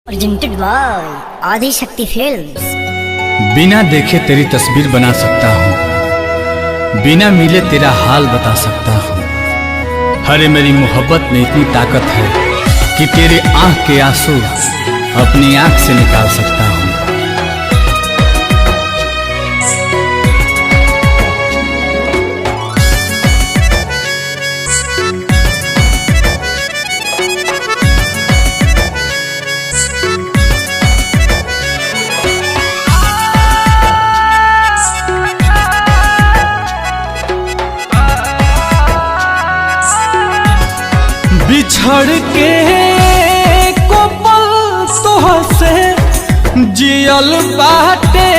Presented by आदि शक्ति films. बिना देखे तेरी तस्वीर बना सकता हूँ, बिना मिले तेरा हाल बता सकता हूँ। हरे मेरी मोहब्बत में इतनी ताकत है कि तेरे आँख के आंसू अपनी आँख से निकाल सकता हूँ। बिछड़ के कोपल तोह से जियल बाटे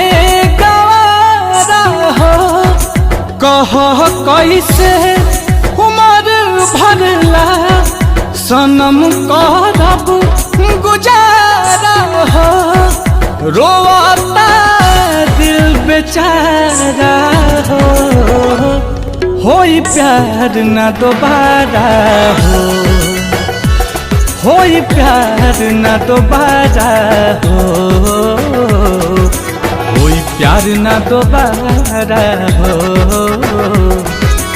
गवारा हो, कह कैसे उमर भरला सनम करब गुजारा हो। रोता दिल बेचारा होई प्यार ना दोबारा होई प्यार ना दोबारा होई प्यार ना दोबारा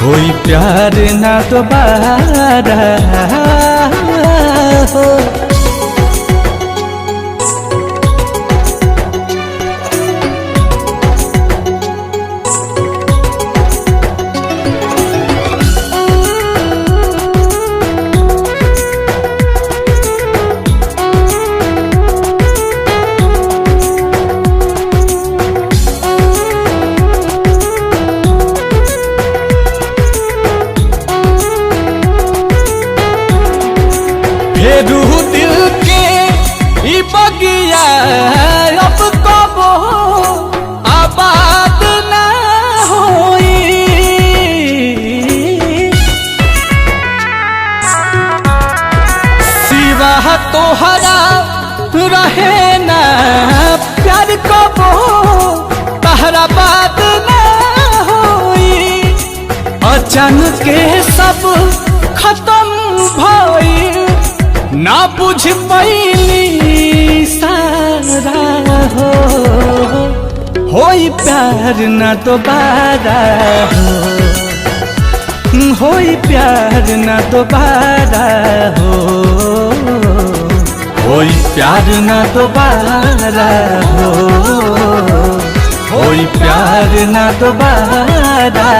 होई प्यार ना दोबारा फेरू दिल के ई बगिया अब कबो आबाद ना होई। सिवा तोहरा रहे ना प्यार कबो तहरा बात ना होई। अचानक के सब खत्म भई ना बुझ पैली सारा होई प्यार ना दोबारा होई प्यार ना दोबारा होई प्यार ना दोबारा होई प्यार ना दोबारा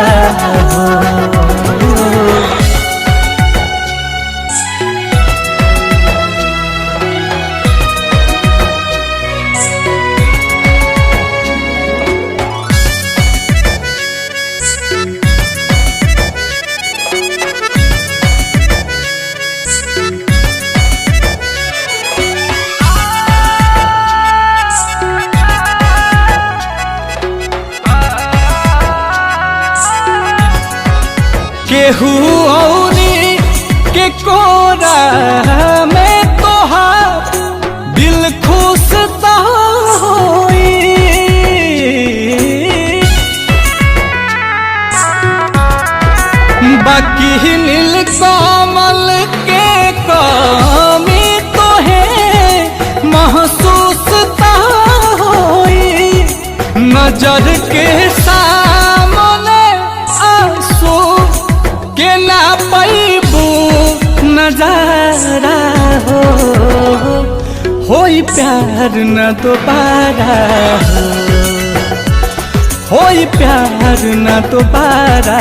केहू औरी के कोरा में तोहार दिल खुश ता होई। बाकी नील कमल के कमी तोहे महसूस ता होई। नजर के सामने आंसू के ना पैबू नजारा होई प्यार न दोबारा होई प्यार न दोबारा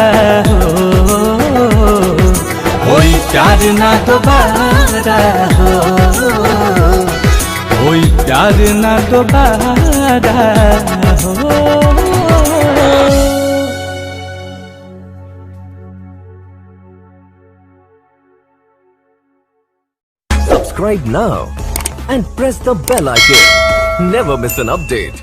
होई प्यार न दोबारा होई प्यार न दोबारा Subscribe now and press the bell icon. Never miss an update.